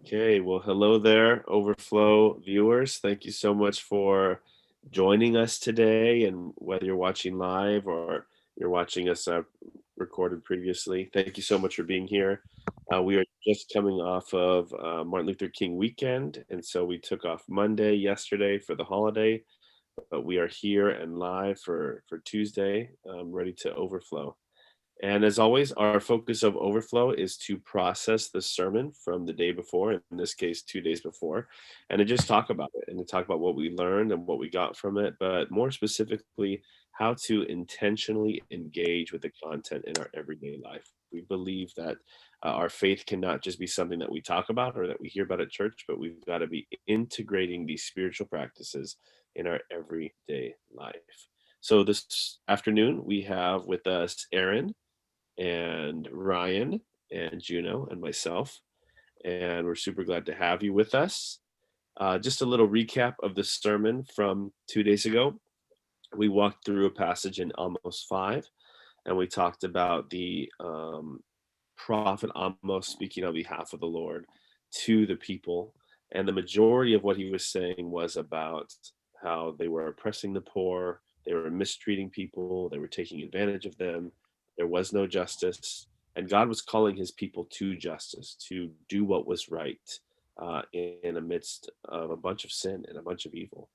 Okay, well, hello there, Overflow viewers. Thank you so much for joining us today. And whether you're watching live or you're watching us recorded previously, thank you so much for being here. We are just coming off of Martin Luther King weekend, and so we took off Monday, yesterday for the holiday, but we are here and live for Tuesday, ready to overflow. And as always, our focus of Overflow is to process the sermon from the day before, in this case, 2 days before, and to just talk about it and to talk about what we learned and what we got from it, but more specifically, how to intentionally engage with the content in our everyday life. We believe that our faith cannot just be something that we talk about or that we hear about at church, but we've got to be integrating these spiritual practices in our everyday life. So this afternoon, we have with us Aaron and Ryan and Juno and myself. And we're super glad to have you with us. Just a little recap of the sermon from 2 days ago. We walked through a passage in Amos 5, and we talked about the prophet Amos speaking on behalf of the Lord to the people. And the majority of what he was saying was about how they were oppressing the poor, they were mistreating people, they were taking advantage of them, there was no justice. And God was calling his people to justice, to do what was right in the midst of a bunch of sin and a bunch of evil.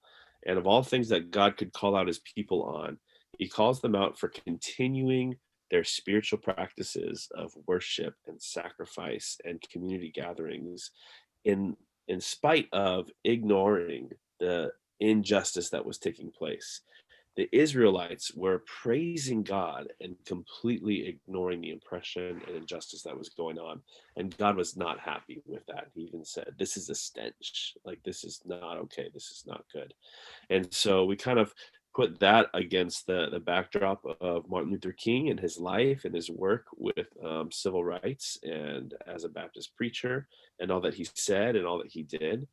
And of all things that God could call out his people on, he calls them out for continuing their spiritual practices of worship and sacrifice and community gatherings in in spite of ignoring the injustice that was taking place. The Israelites were praising God and completely ignoring the oppression and injustice that was going on. And God was not happy with that. He even said, "This is a stench. Like, this is not okay. This is not good." And so we kind of put that against the backdrop of Martin Luther King and his life and his work with civil rights and as a Baptist preacher and all that he said and all that he did.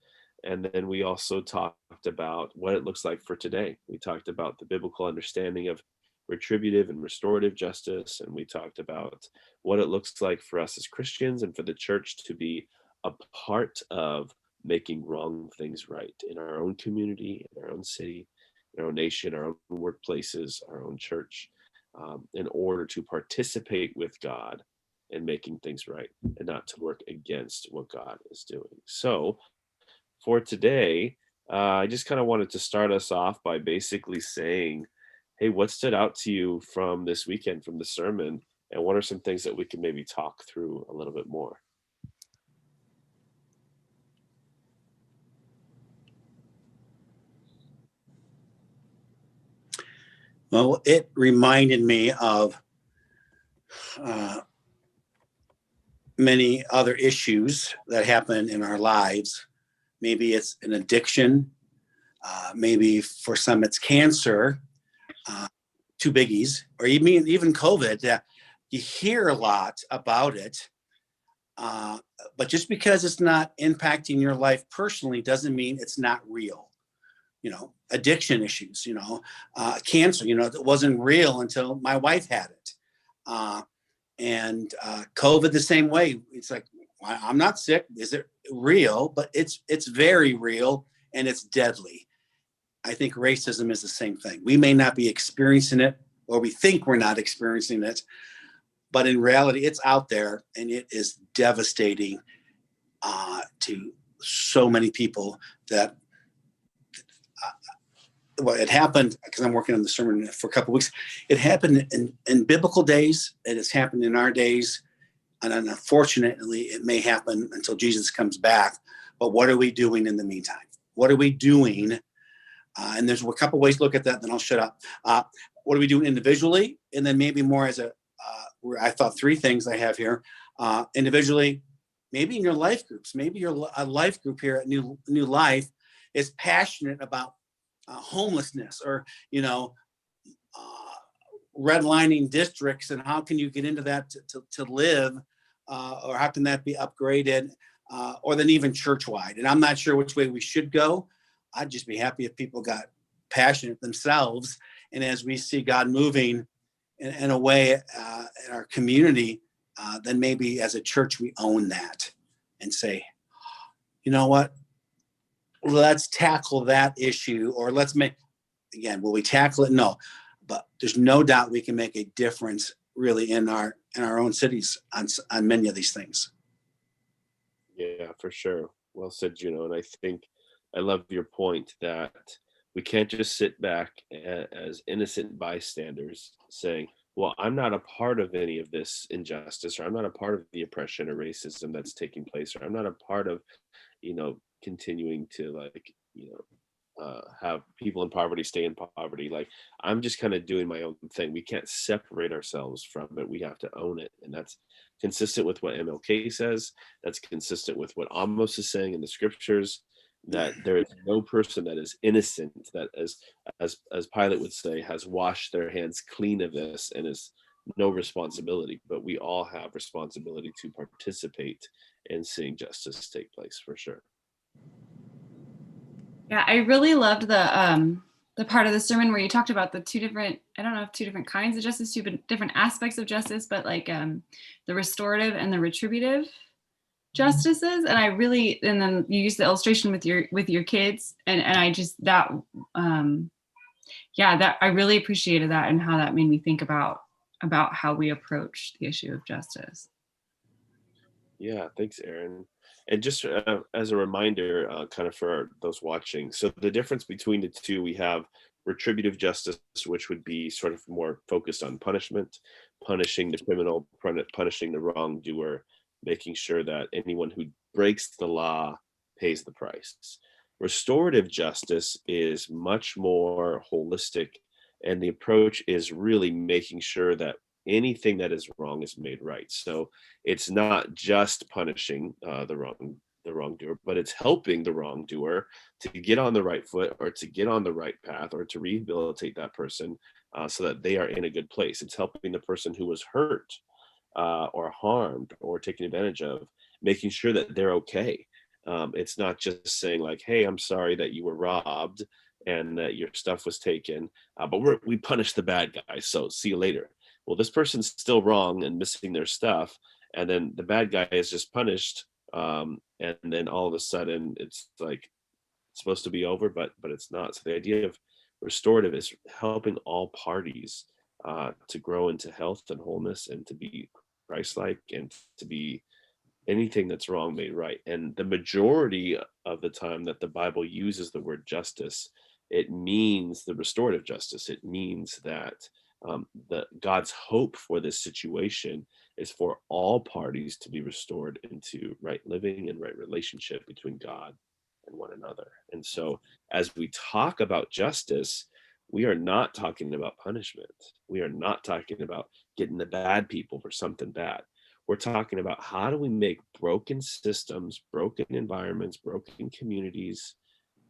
And then we also talked about what it looks like for today. We talked about the biblical understanding of retributive and restorative justice. And we talked about what it looks like for us as Christians and for the church to be a part of making wrong things right in our own community, in our own city, in our own nation, our own workplaces, our own church, in order to participate with God in making things right and not to work against what God is doing. So, for today, I just kind of wanted to start us off by basically saying, hey, what stood out to you from this weekend, from the sermon, and what are some things that we can maybe talk through a little bit more? Well, it reminded me of uh, many other issues that happen in our lives. Maybe it's an addiction, maybe for some it's cancer, two biggies, or even COVID. You hear a lot about it, but just because it's not impacting your life personally doesn't mean it's not real. Addiction issues, cancer, it wasn't real until my wife had it. And COVID the same way. It's like, I'm not sick. Is it real? But it's very real and it's deadly. I think racism is the same thing. We may not be experiencing it, or we think we're not experiencing it, but in reality, it's out there and it is devastating to so many people that well, it happened because I'm working on the sermon for a couple of weeks. It happened in biblical days. It has happened in our days. And unfortunately, it may happen until Jesus comes back. But what are we doing in the meantime? What are we doing? And there's a couple of ways to look at that, then I'll shut up. What are we doing individually? And then maybe more as I thought three things I have here. Individually, maybe in your life groups. Maybe your life group here at New Life is passionate about homelessness or redlining districts, and how can you get into that to live, or how can that be upgraded, or then even church-wide. And I'm not sure which way we should go. I'd just be happy if people got passionate themselves, and as we see God moving in a way in our community, then maybe as a church we own that and say, you know what, let's tackle that issue, or let's make, again, will we tackle it? No, but there's no doubt we can make a difference really in our own cities on many of these things. Yeah, for sure. Well said, Juno. And I think I love your point that we can't just sit back as innocent bystanders saying, well, I'm not a part of any of this injustice, or I'm not a part of the oppression or racism that's taking place, or I'm not a part of, continuing to, like, have people in poverty stay in poverty. Like, I'm just kind of doing my own thing. We can't separate ourselves from it. We have to own it. And that's consistent with what MLK says. That's consistent with what Amos is saying in the scriptures, that there is no person that is innocent, that as Pilate would say, has washed their hands clean of this and is no responsibility. But we all have responsibility to participate in seeing justice take place, for sure. Yeah, I really loved the part of the sermon where you talked about the two different, I don't know if two different kinds of justice, two different aspects of justice, but like the restorative and the retributive justices. And I really, and then you use the illustration with your kids, and I just that yeah, that I really appreciated that, and how that made me think about how we approach the issue of justice. Yeah, thanks, Aaron. And just as a reminder, kind of for those watching, so the difference between the two, we have retributive justice, which would be sort of more focused on punishment, punishing the criminal, punishing the wrongdoer, making sure that anyone who breaks the law pays the price. Restorative justice is much more holistic, and the approach is really making sure that anything that is wrong is made right. So it's not just punishing the wrongdoer, but it's helping the wrongdoer to get on the right foot, or to get on the right path, or to rehabilitate that person, so that they are in a good place. It's helping the person who was hurt, or harmed, or taken advantage of, making sure that they're okay. It's not just saying like, "Hey, I'm sorry that you were robbed and that your stuff was taken, but we punished the bad guy, so see you later." Well, this person's still wrong and missing their stuff, and then the bad guy is just punished, and then all of a sudden it's like it's supposed to be over, but it's not. So the idea of restorative is helping all parties to grow into health and wholeness, and to be Christ-like, and to be anything that's wrong made right. And the majority of the time that the Bible uses the word justice, it means the restorative justice. It means that the God's hope for this situation is for all parties to be restored into right living and right relationship between God and one another. And so as we talk about justice, we are not talking about punishment. We are not talking about getting the bad people for something bad. We're talking about how do we make broken systems, broken environments, broken communities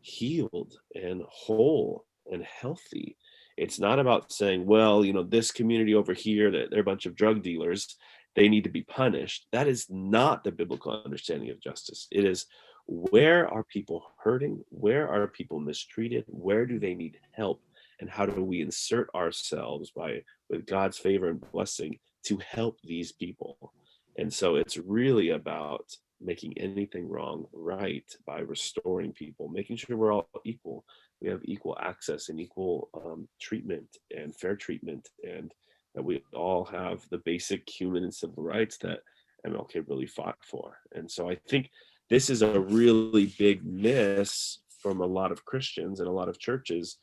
healed and whole and healthy. It's not about saying, well, this community over here, that they're a bunch of drug dealers, they need to be punished. That is not the biblical understanding of justice. It is, where are people hurting? Where are people mistreated? Where do they need help? And how do we insert ourselves with God's favor and blessing to help these people? And so it's really about making anything wrong right by restoring people, making sure we're all equal. We have equal access and equal treatment and fair treatment, and that we all have the basic human and civil rights that MLK really fought for. And so I think this is a really big miss from a lot of Christians and a lot of churches.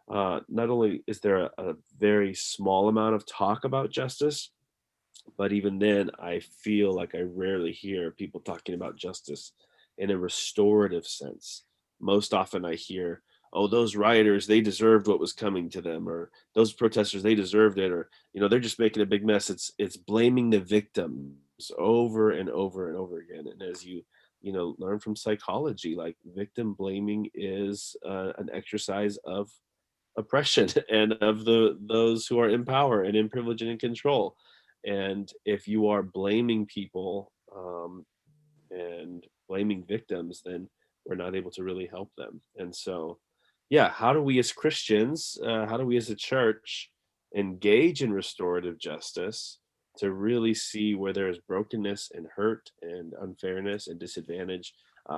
Not only is there a very small amount of talk about justice, but even then, I feel like I rarely hear people talking about justice in a restorative sense. Most often I hear, oh, those rioters, they deserved what was coming to them, or those protesters, they deserved it, or they're just making a big mess. It's blaming the victims over and over and over again. And as learn from psychology, like, victim blaming is an exercise of oppression and of those who are in power and in privilege and in control. And if you are blaming people, and blaming victims, then we're not able to really help them. And so, yeah, how do we as Christians, how do we as a church engage in restorative justice to really see where there is brokenness and hurt and unfairness and disadvantage?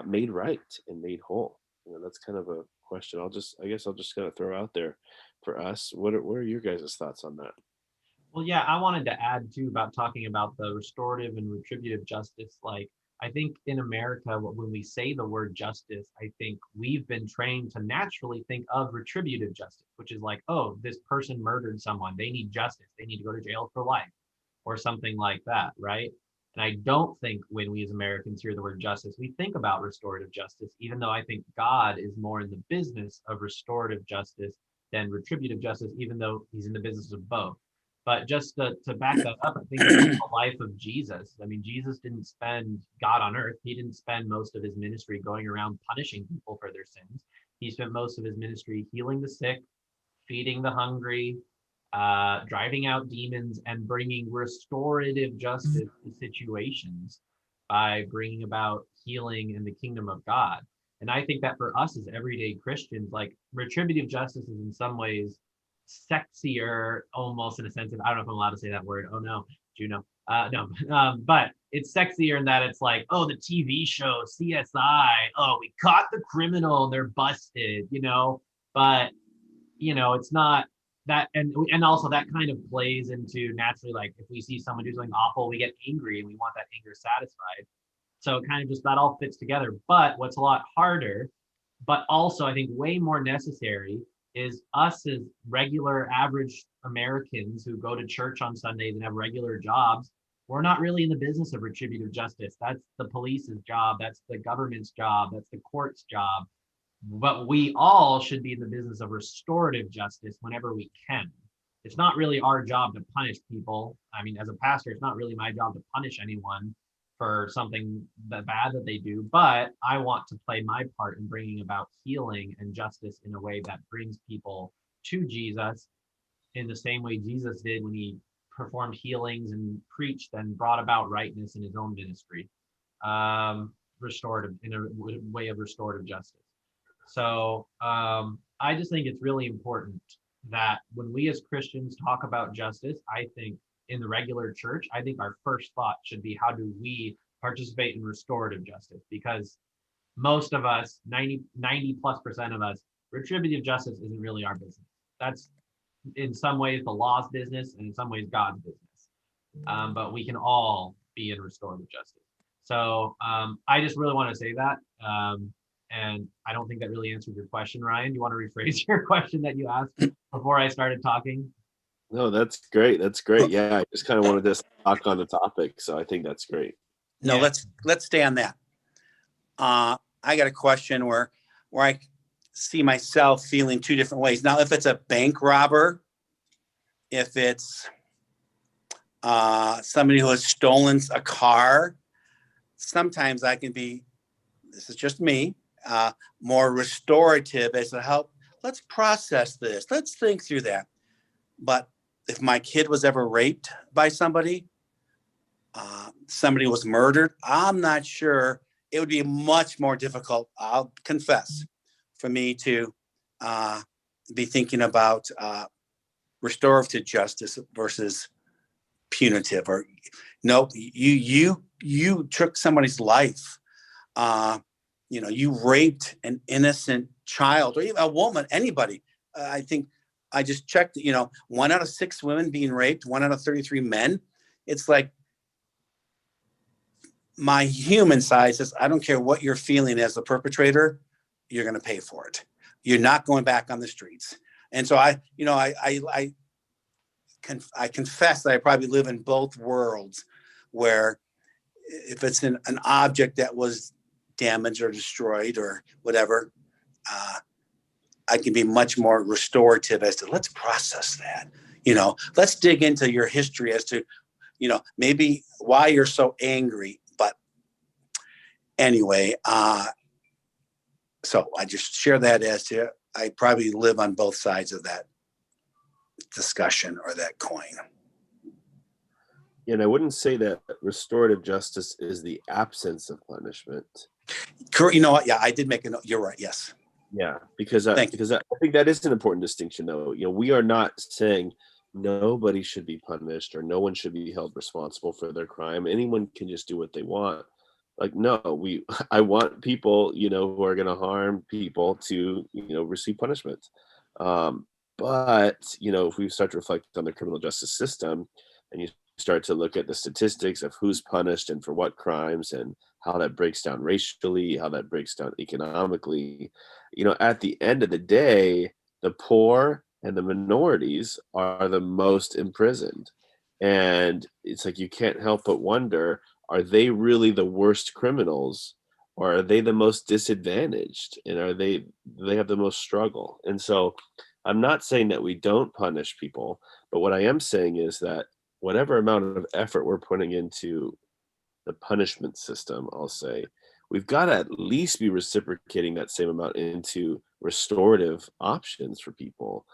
made right and made whole? That's kind of a question. I guess I'll just kind of throw out there for us. What are your guys' thoughts on that? Well, yeah, I wanted to add too about talking about the restorative and retributive justice. Like, I think in America, when we say the word justice, I think we've been trained to naturally think of retributive justice, which is like, oh, this person murdered someone. They need justice. They need to go to jail for life or something like that, right? And I don't think when we as Americans hear the word justice, we think about restorative justice, even though I think God is more in the business of restorative justice than retributive justice, even though he's in the business of both. But just to back that up, I think about the life of Jesus. I mean, Jesus didn't spend God on earth. He didn't spend most of his ministry going around punishing people for their sins. He spent most of his ministry healing the sick, feeding the hungry, driving out demons, and bringing restorative justice to situations by bringing about healing in the kingdom of God. And I think that for us as everyday Christians, like retributive justice is in some ways sexier, almost in a sense of, I don't know if I'm allowed to say that word. Oh no, Juno. No, but it's sexier in that it's like, oh, the TV show CSI. Oh, we caught the criminal and they're busted, But it's not that, and also that kind of plays into naturally, like if we see someone do something awful, we get angry and we want that anger satisfied. So it kind of just that all fits together. But what's a lot harder, but also I think way more necessary, is us as regular average Americans who go to church on Sundays and have regular jobs. We're not really in the business of retributive justice. That's the police's job. That's the government's job. That's the court's job. But we all should be in the business of restorative justice whenever we can. It's not really our job to punish people. I mean, as a pastor, it's not really my job to punish anyone for something bad that they do, but I want to play my part in bringing about healing and justice in a way that brings people to Jesus in the same way Jesus did when he performed healings and preached and brought about rightness in his own ministry, restorative, in a way of restorative justice. So I just think it's really important that when we as Christians talk about justice, I think in the regular church, I think our first thought should be, how do we participate in restorative justice? Because most of us, 90+% of us, retributive justice isn't really our business. That's in some ways the law's business and in some ways God's business. But we can all be in restorative justice. So I just really want to say that. And I don't think that really answered your question, Ryan. Do you want to rephrase your question that you asked before I started talking? No, that's great. That's great. Yeah, I just kind of wanted to talk on the topic, so I think that's great. No, Yeah. let's stay on that. I got a question where I see myself feeling two different ways. Now, if it's a bank robber, if it's somebody who has stolen a car, sometimes I can be, this is just me, more restorative as to help. Let's process this. Let's think through that. But if my kid was ever raped by somebody, somebody was murdered, I'm not sure. It would be much more difficult, I'll confess, for me to be thinking about restorative justice versus punitive. Or no, you took somebody's life. You raped an innocent child, or even a woman, anybody. I think I just checked, 1 out of 6 women being raped, 1 out of 33 men. It's like, my human side says, I don't care what you're feeling as the perpetrator, you're going to pay for it. You're not going back on the streets. And so I confess that I probably live in both worlds, where if it's an object that was damaged or destroyed or whatever, I can be much more restorative as to, let's process that. Let's dig into your history as to, maybe why you're so angry. But anyway, so I just share that as to, I probably live on both sides of that discussion or that coin. And I wouldn't say that restorative justice is the absence of punishment. You know what? Yeah, I did make a note. You're right. Yes. Yeah, because I think that is an important distinction, though. We are not saying nobody should be punished or no one should be held responsible for their crime. Anyone can just do what they want. Like, no, I want people, who are going to harm people to, receive punishment. Um, but, if we start to reflect on the criminal justice system and you start to look at the statistics of who's punished and for what crimes and how that breaks down racially, how that breaks down economically, at the end of the day, the poor and the minorities are the most imprisoned. And it's like you can't help but wonder, are they really the worst criminals, or are they the most disadvantaged, and do they have the most struggle? And so I'm not saying that we don't punish people, but what I am saying is that whatever amount of effort we're putting into the punishment system, I'll say, we've got to at least be reciprocating that same amount into restorative options for people,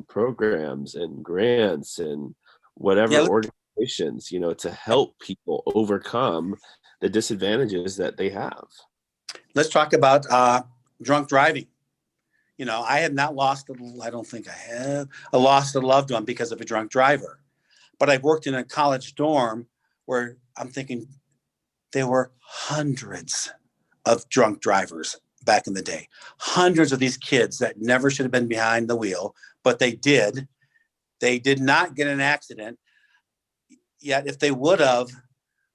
programs and grants and whatever Yeah, organizations, to help people overcome the disadvantages that they have. let's talk about drunk driving. I have not lost, I don't think I have, lost a loved one because of a drunk driver. But I've worked in a college dorm where I'm thinking there were hundreds of drunk drivers back in the day. Hundreds of these kids that never should have been behind the wheel, but they did. They did not get in an accident. Yet if they would have,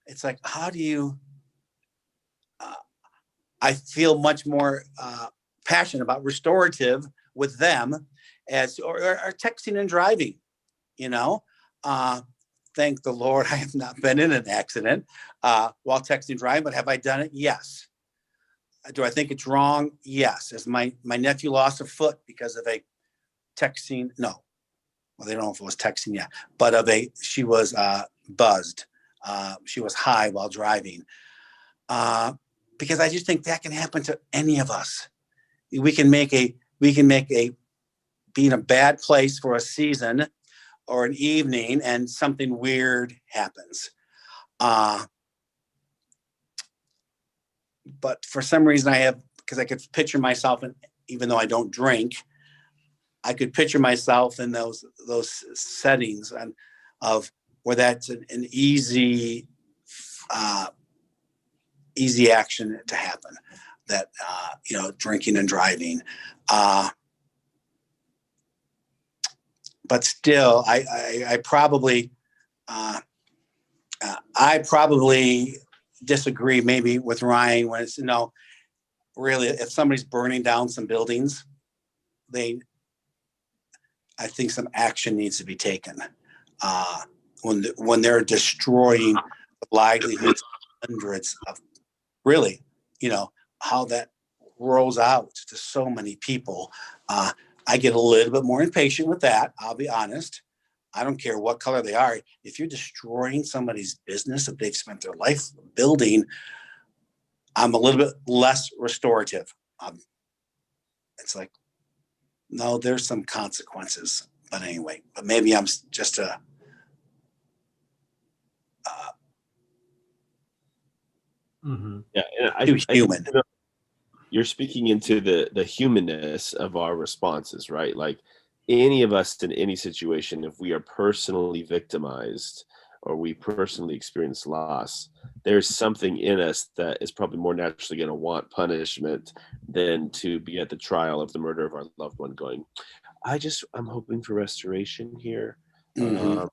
it's like, how do you, I feel much more passionate about restorative with them or texting and driving, you know. Thank the Lord, I have not been in an accident while texting and driving, but have I done it? Yes. Do I think it's wrong? Yes. As my nephew lost a foot because of a texting, no. Well, they don't know if it was texting yet, but she was buzzed. She was high while driving. Because I just think that can happen to any of us. We can make be in a bad place for a season or an evening and something weird happens. But for some reason because I could picture myself, and even though I don't drink, I could picture myself in those settings of where that's an easy action to happen, that drinking and driving. But still, I probably disagree maybe with Ryan when it's really, if somebody's burning down some buildings, I think some action needs to be taken when they're destroying the livelihoods of hundreds of, really, how that rolls out to so many people. I get a little bit more impatient with that. I'll be honest. I don't care what color they are. If you're destroying somebody's business that they've spent their life building, I'm a little bit less restorative. It's like, no, there's some consequences. But anyway, but maybe I'm just Yeah, and too human. You're speaking into the humanness of our responses, right? Like any of us in any situation, if we are personally victimized or we personally experience loss, there's something in us that is probably more naturally going to want punishment than to be at the trial of the murder of our loved one going, I'm hoping for restoration here. Mm-hmm.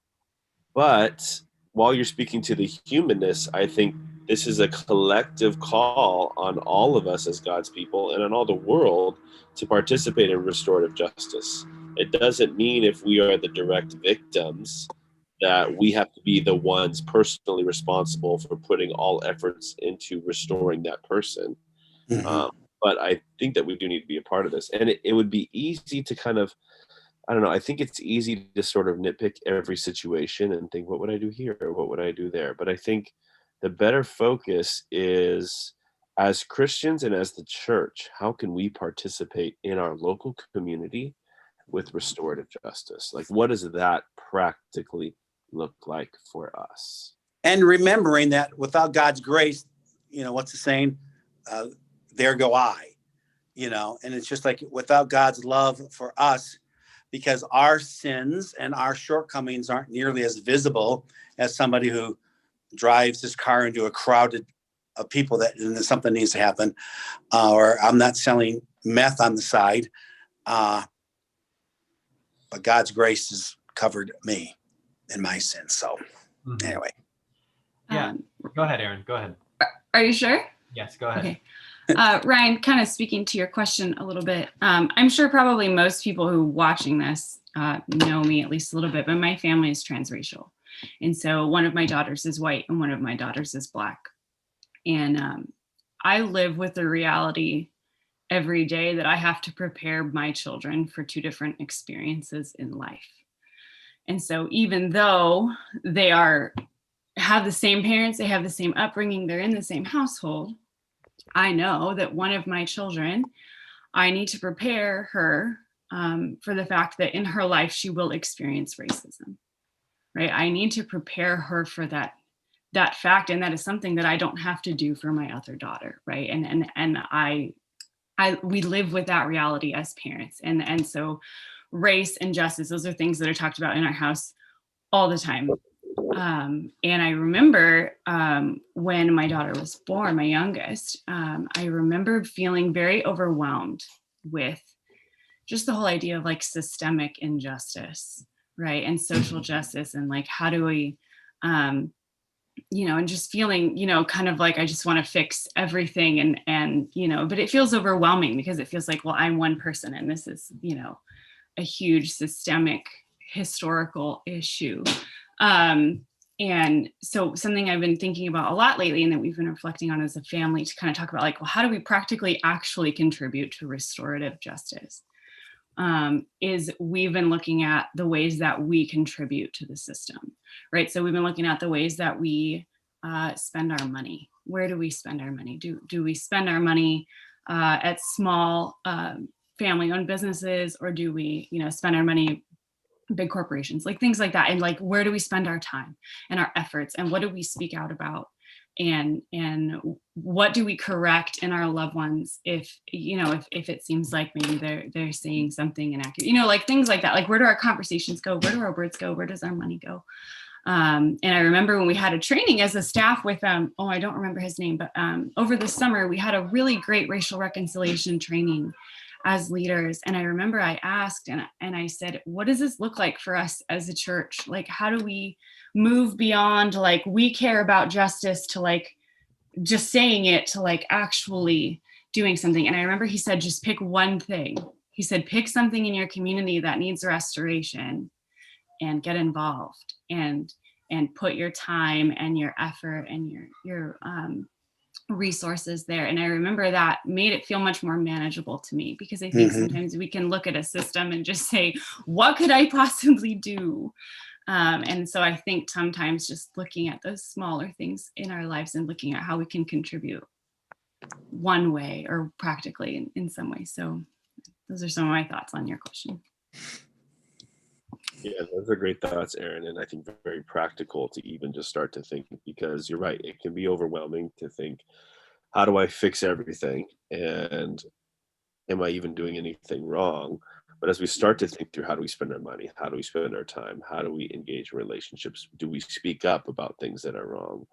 But while you're speaking to the humanness, I think this is a collective call on all of us as God's people and on all the world to participate in restorative justice. It doesn't mean if we are the direct victims that we have to be the ones personally responsible for putting all efforts into restoring that person. Mm-hmm. But I think that we do need to be a part of this. And it would be easy to kind of, I don't know. I think it's easy to sort of nitpick every situation and think, what would I do here? Or what would I do there? But I think the better focus is, as Christians and as the church, how can we participate in our local community with restorative justice? Like, what does that practically look like for us? And remembering that without God's grace, what's the saying? There go I, and it's just like without God's love for us, because our sins and our shortcomings aren't nearly as visible as somebody who drives his car into a crowded of people that something needs to happen, or I'm not selling meth on the side. But God's grace has covered me in my sins. So anyway. Yeah. Um, Go ahead, Aaron. Go ahead. are you sure? Yes, go ahead. Okay. Ryan, kind of speaking to your question a little bit, I'm sure probably most people who are watching this know me at least a little bit, but my family is transracial. And so one of my daughters is white and one of my daughters is Black. And I live with the reality every day that I have to prepare my children for two different experiences in life. And so even though they have the same parents, they have the same upbringing, they're in the same household, I know that one of my children, I need to prepare her for the fact that in her life, she will experience racism, right? I need to prepare her for that fact. And that is something that I don't have to do for my other daughter, right? And we live with that reality as parents. And so race and justice, those are things that are talked about in our house all the time. And I remember when my daughter was born, my youngest, I remember feeling very overwhelmed with just the whole idea of like systemic injustice, right? And social justice, and like, how do we, and just feeling, kind of like I just want to fix everything, and but it feels overwhelming because it feels like, well, I'm one person and this is, a huge systemic historical issue. And so something I've been thinking about a lot lately and that we've been reflecting on as a family to kind of talk about, like, well, how do we practically actually contribute to restorative justice? Is we've been looking at the ways that we contribute to the system, right? So we've been looking at the ways that we spend our money. Where do we spend our money? Do we spend our money at small family-owned businesses, or do we, spend our money big corporations, like things like that? And like, where do we spend our time and our efforts, and what do we speak out about? And what do we correct in our loved ones if it seems like maybe they're saying something inaccurate, like things like that. Like, where do our conversations go? Where do our words go? Where does our money go? And I remember when we had a training as a staff with I don't remember his name, but over the summer we had a really great racial reconciliation training as leaders. And I remember I asked and I said, what does this look like for us as a church? Like, how do we move beyond like we care about justice to like just saying it to like actually doing something? And I remember he said, just pick one thing. He said, pick something in your community that needs restoration and get involved and put your time and your effort and your resources there. And I remember that made it feel much more manageable to me, because I think sometimes we can look at a system and just say, what could I possibly do? And so I think sometimes just looking at those smaller things in our lives and looking at how we can contribute one way or practically in some way. So those are some of my thoughts on your question. Yeah, those are great thoughts, Aaron, and I think very practical to even just start to think, because you're right, it can be overwhelming to think, how do I fix everything? And am I even doing anything wrong? But as we start to think through, how do we spend our money? How do we spend our time? How do we engage in relationships? Do we speak up about things that are wrong?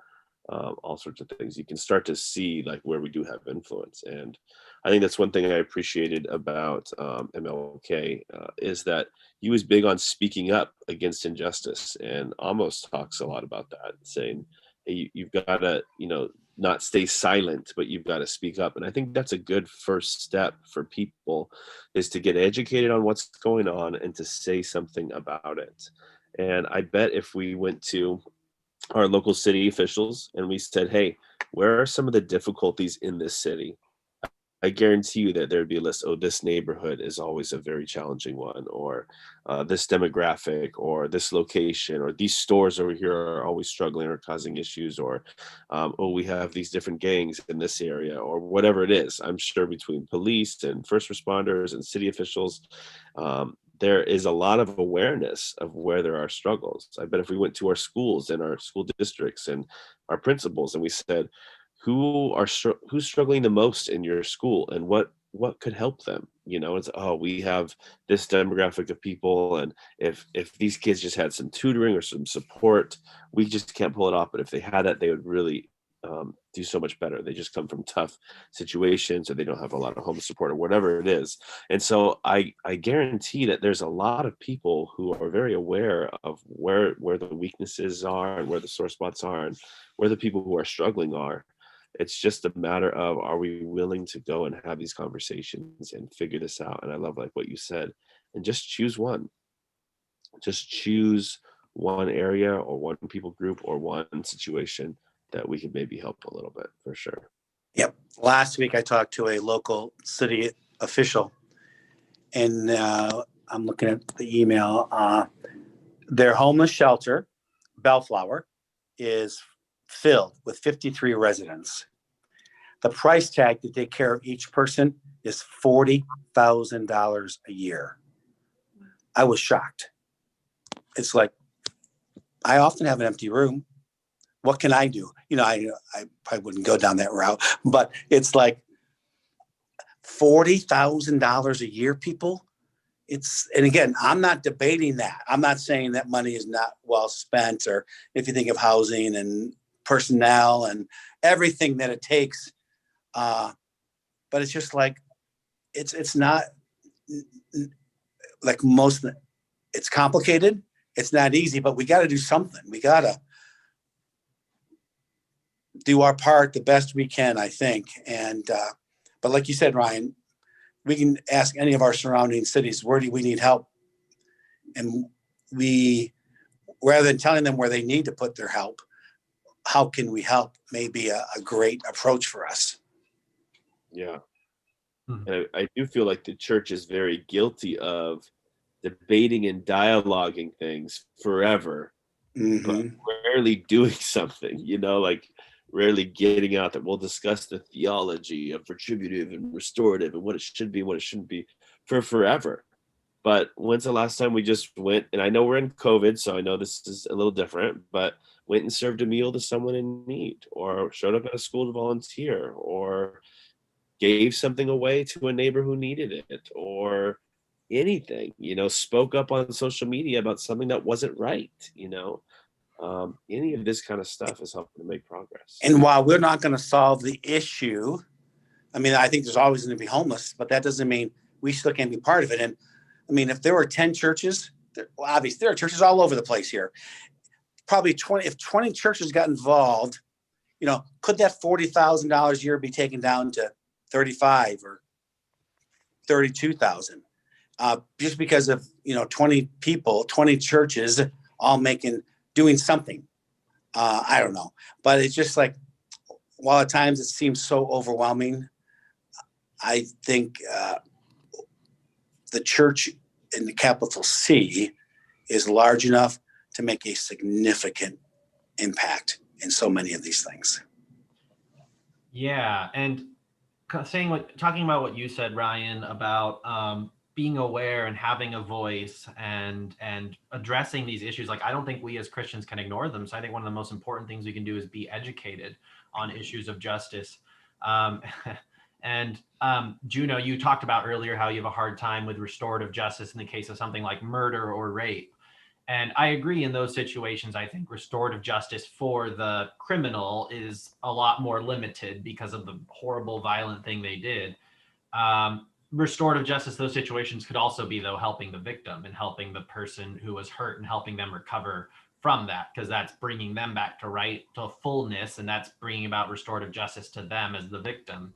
All sorts of things. You can start to see like where we do have influence. And I think that's one thing I appreciated about MLK is that he was big on speaking up against injustice, and almost talks a lot about that, saying, hey, you've got to, not stay silent, but you've got to speak up. And I think that's a good first step for people, is to get educated on what's going on and to say something about it. And I bet if we went to our local city officials and we said, hey, where are some of the difficulties in this city? I guarantee you that there'd be a list. Oh, this neighborhood is always a very challenging one, or this demographic, or this location, or these stores over here are always struggling or causing issues, or oh, we have these different gangs in this area, or whatever it is. I'm sure between police and first responders and city officials, there is a lot of awareness of where there are struggles. I bet if we went to our schools and our school districts and our principals and we said, who's struggling the most in your school, and what could help them? It's, oh, we have this demographic of people, and if these kids just had some tutoring or some support, we just can't pull it off. But if they had that, they would really do so much better. They just come from tough situations, or they don't have a lot of home support, or whatever it is. And so I guarantee that there's a lot of people who are very aware of where the weaknesses are and where the sore spots are and where the people who are struggling are. It's just a matter of, are we willing to go and have these conversations and figure this out? And I love like what you said, and just choose one. Just choose one area or one people group or one situation that we could maybe help a little bit, for sure. Yep. Last week I talked to a local city official, and I'm looking at the email. Their homeless shelter, Bellflower, is filled with 53 residents. The price tag to take care of each person is $40,000 a year. I was shocked. It's like, I often have an empty room. What can I do? You know, I probably wouldn't go down that route, but it's like $40,000 a year, people. And again, I'm not debating that. I'm not saying that money is not well spent, or if you think of housing and personnel and everything that it takes. But it's just like, it's not like it's complicated. It's not easy, but we got to do something. We got to do our part the best we can, I think. And, but like you said, Ryan, we can ask any of our surrounding cities, where do we need help? And rather than telling them where they need to put their help, how can we help? Maybe a great approach for us. Yeah. And I do feel like the church is very guilty of debating and dialoguing things forever, but rarely doing something, like rarely getting out that we'll discuss the theology of retributive and restorative and what it should be and what it shouldn't be for forever. But when's the last time we just went, and I know we're in COVID, so I know this is a little different, but went and served a meal to someone in need, or showed up at a school to volunteer, or gave something away to a neighbor who needed it, or anything, spoke up on social media about something that wasn't right, any of this kind of stuff is helping to make progress. And while we're not going to solve the issue, I mean, I think there's always going to be homeless, but that doesn't mean we still can't be part of it. And I mean, if there were 10 churches, obviously there are churches all over the place here. Probably 20, if 20 churches got involved, could that $40,000 a year be taken down to 35 or 32,000? Just because of, 20 people, 20 churches all doing something. I don't know, but it's just like, while at times it seems so overwhelming, I think the church in the capital C is large enough to make a significant impact in so many of these things. Yeah, and talking about what you said, Ryan, about being aware and having a voice and addressing these issues. Like, I don't think we as Christians can ignore them. So I think one of the most important things we can do is be educated on issues of justice. And Juno, you talked about earlier how you have a hard time with restorative justice in the case of something like murder or rape. And I agree, in those situations, I think restorative justice for the criminal is a lot more limited because of the horrible, violent thing they did. Restorative justice, those situations could also be, though, helping the victim and helping the person who was hurt and helping them recover from that, because that's bringing them back to fullness, and that's bringing about restorative justice to them as the victim.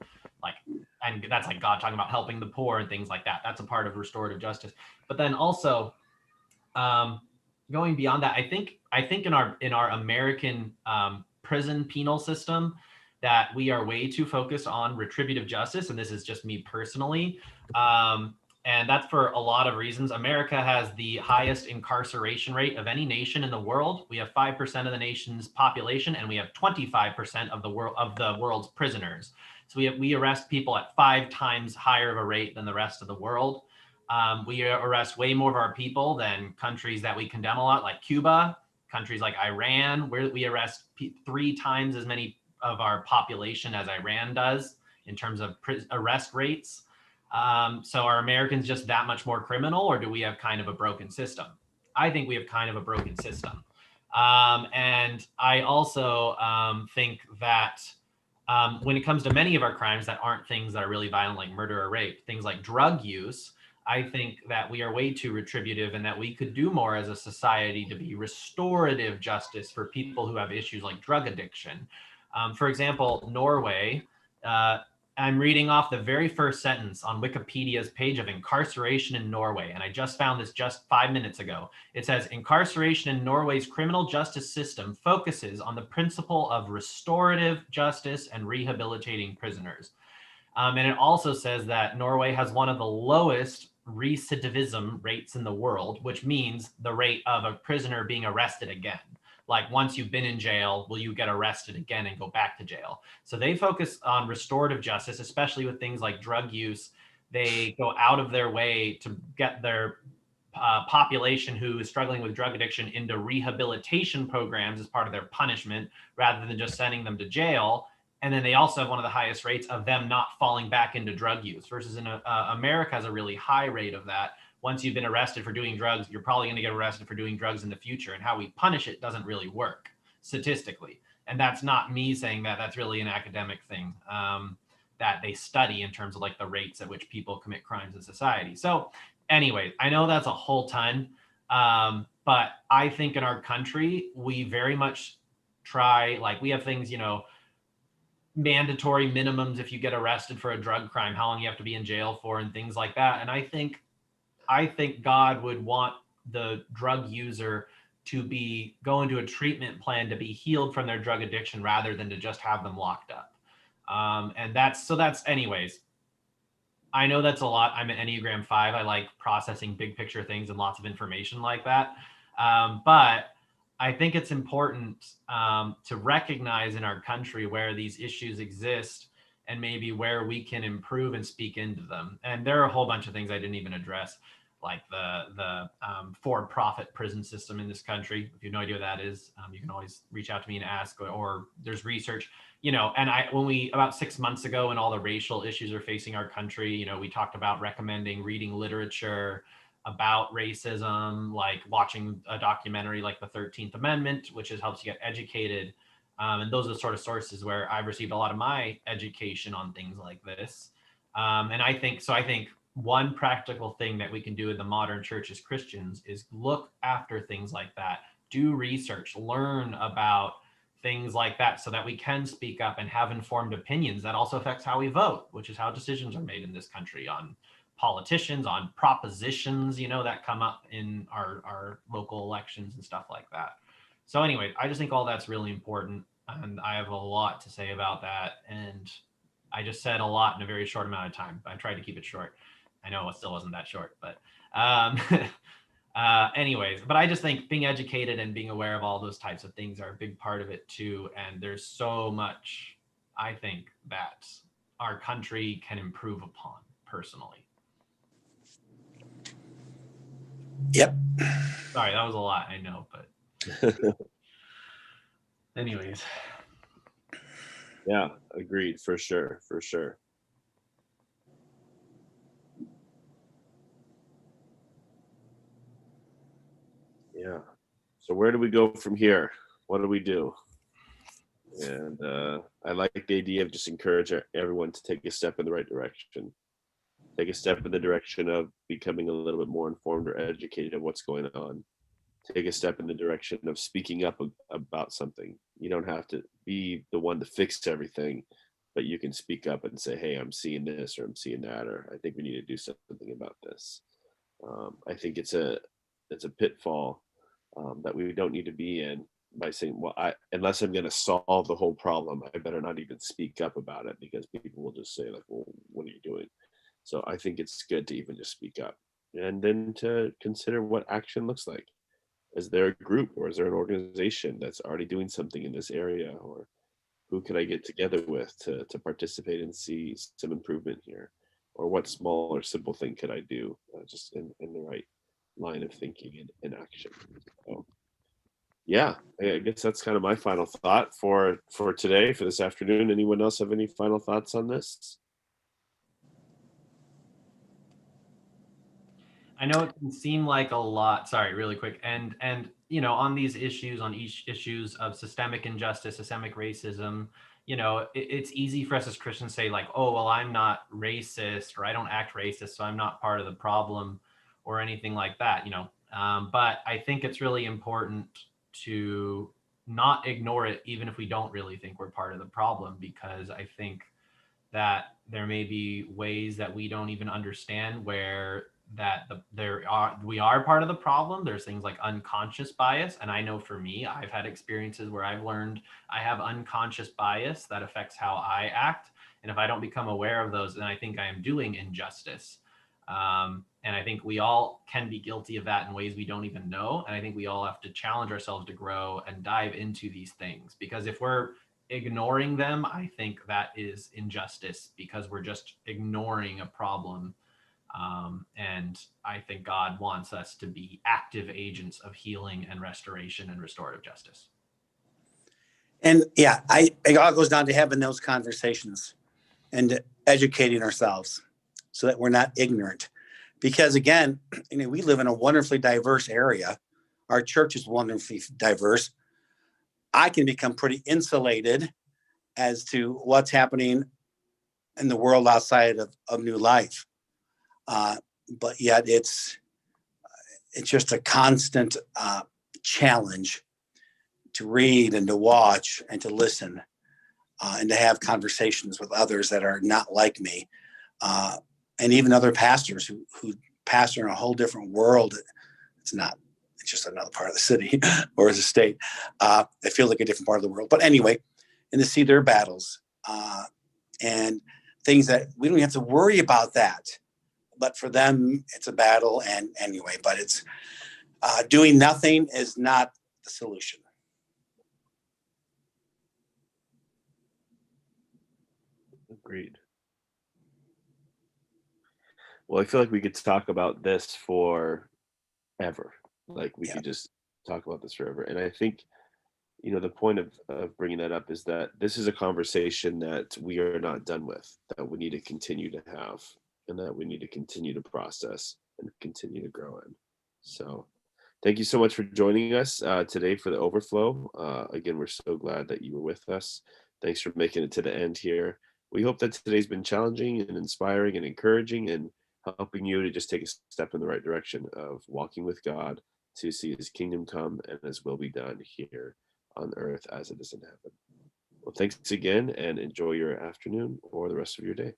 And that's like God talking about helping the poor and things like that. That's a part of restorative justice. But then also, going beyond that, I think in our American prison penal system, that we are way too focused on retributive justice, and this is just me personally, and that's for a lot of reasons. America has the highest incarceration rate of any nation in the world. We have 5% of the nation's population, and we have 25% of the world's prisoners. So we arrest people at 5 times higher of a rate than the rest of the world. We arrest way more of our people than countries that we condemn a lot, like Cuba, countries like Iran, where we arrest 3 times as many of our population as Iran does in terms of arrest rates. So are Americans just that much more criminal, or do we have kind of a broken system? I think we have kind of a broken system. And I also think that when it comes to many of our crimes that aren't things that are really violent, like murder or rape, things like drug use, I think that we are way too retributive and that we could do more as a society to be restorative justice for people who have issues like drug addiction. For example, Norway, uh, I'm reading off the very first sentence on Wikipedia's page of incarceration in Norway, and I just found this just 5 minutes ago. It says incarceration in Norway's criminal justice system focuses on the principle of restorative justice and rehabilitating prisoners. And it also says that Norway has one of the lowest recidivism rates in the world, which means the rate of a prisoner being arrested again. Like once you've been in jail, will you get arrested again and go back to jail? So they focus on restorative justice, especially with things like drug use. They go out of their way to get their population who is struggling with drug addiction into rehabilitation programs as part of their punishment rather than just sending them to jail. And then they also have one of the highest rates of them not falling back into drug use versus in America has a really high rate of that. Once you've been arrested for doing drugs, you're probably going to get arrested for doing drugs in the future. And how we punish it doesn't really work statistically. And that's not me saying that. That's really an academic thing that they study in terms of like the rates at which people commit crimes in society. So anyway, I know that's a whole ton, but I think in our country, we very much try, like we have things, you know, mandatory minimums if you get arrested for a drug crime, how long you have to be in jail for and things like that. And I think God would want the drug user to be go into a treatment plan to be healed from their drug addiction rather than to just have them locked up. And that's anyways. I know that's a lot. I'm an Enneagram 5. I like processing big picture things and lots of information like that. But I think it's important to recognize in our country where these issues exist and maybe where we can improve and speak into them. And there are a whole bunch of things I didn't even address, like the for-profit prison system in this country. If you have no idea what that is, you can always reach out to me and ask, or there's research, you know, and when we, about 6 months ago, when all the racial issues are facing our country, you know, we talked about recommending reading literature about racism, like watching a documentary like the 13th Amendment, which helps you get educated. And those are the sort of sources where I've received a lot of my education on things like this. And I think one practical thing that we can do in the modern church as Christians is look after things like that, do research, learn about things like that so that we can speak up and have informed opinions. That also affects how we vote, which is how decisions are made in this country on politicians, on propositions, you know, that come up in our local elections and stuff like that. So anyway, I just think all that's really important. And I have a lot to say about that. And I just said a lot in a very short amount of time. I tried to keep it short. I know it still wasn't that short, but anyways, but I just think being educated and being aware of all those types of things are a big part of it too. And there's so much, I think, that our country can improve upon personally. Yep. Sorry, that was a lot, I know, but anyways. Yeah, agreed, for sure, for sure. Yeah. So where do we go from here? What do we do? And I like the idea of just encourage everyone to take a step in the right direction. Take a step in the direction of becoming a little bit more informed or educated of what's going on. Take a step in the direction of speaking up about something. You don't have to be the one to fix everything, but you can speak up and say, hey, I'm seeing this or I'm seeing that, or I think we need to do something about this. I think it's a pitfall that we don't need to be in by saying, well, unless I'm going to solve the whole problem, I better not even speak up about it, because people will just say like, well, what are you doing? So I think it's good to even just speak up, and then to consider what action looks like. Is there a group or is there an organization that's already doing something in this area, or who could I get together with to participate and see some improvement here? Or what small or simple thing could I do just in the right line of thinking and action? So, yeah, I guess that's kind of my final thought for today, for this afternoon. Anyone else have any final thoughts on this? I know it can seem like a lot. Sorry, really quick. And on these issues, on each issues of systemic injustice, systemic racism, it's easy for us as Christians to say like, oh, well, I'm not racist, or I don't act racist, so I'm not part of the problem or anything like that, but I think it's really important to not ignore it, even if we don't really think we're part of the problem, because I think that there may be ways that we don't even understand where we are part of the problem. There's things like unconscious bias, and I know for me, I've had experiences where I've learned I have unconscious bias that affects how I act, and if I don't become aware of those, then I think I am doing injustice. And I think we all can be guilty of that in ways we don't even know, and I think we all have to challenge ourselves to grow and dive into these things, because if we're ignoring them, I think that is injustice, because we're just ignoring a problem. And I think God wants us to be active agents of healing and restoration and restorative justice. And yeah, it all goes down to having those conversations and educating ourselves so that we're not ignorant. Because again, we live in a wonderfully diverse area. Our church is wonderfully diverse. I can become pretty insulated as to what's happening in the world outside of New Life. But yet it's just a constant challenge to read and to watch and to listen and to have conversations with others that are not like me. And even other pastors who pastor in a whole different world. It's just another part of the city or the state. It feels like a different part of the world. But anyway, and to see their battles and things that we don't have to worry about that. But for them, it's a battle. And anyway, but it's doing nothing is not the solution. Agreed. Well, I feel like we could talk about this forever. Like we could just talk about this forever. And I think, the point of bringing that up is that this is a conversation that we are not done with, that we need to continue to have, and that we need to continue to process and continue to grow in. So thank you so much for joining us today for the Overflow. Again, we're so glad that you were with us. Thanks for making it to the end here. We hope that today's been challenging and inspiring and encouraging, and helping you to just take a step in the right direction of walking with God to see his kingdom come and his will be done here on earth as it is in heaven. Well, thanks again, and enjoy your afternoon or the rest of your day.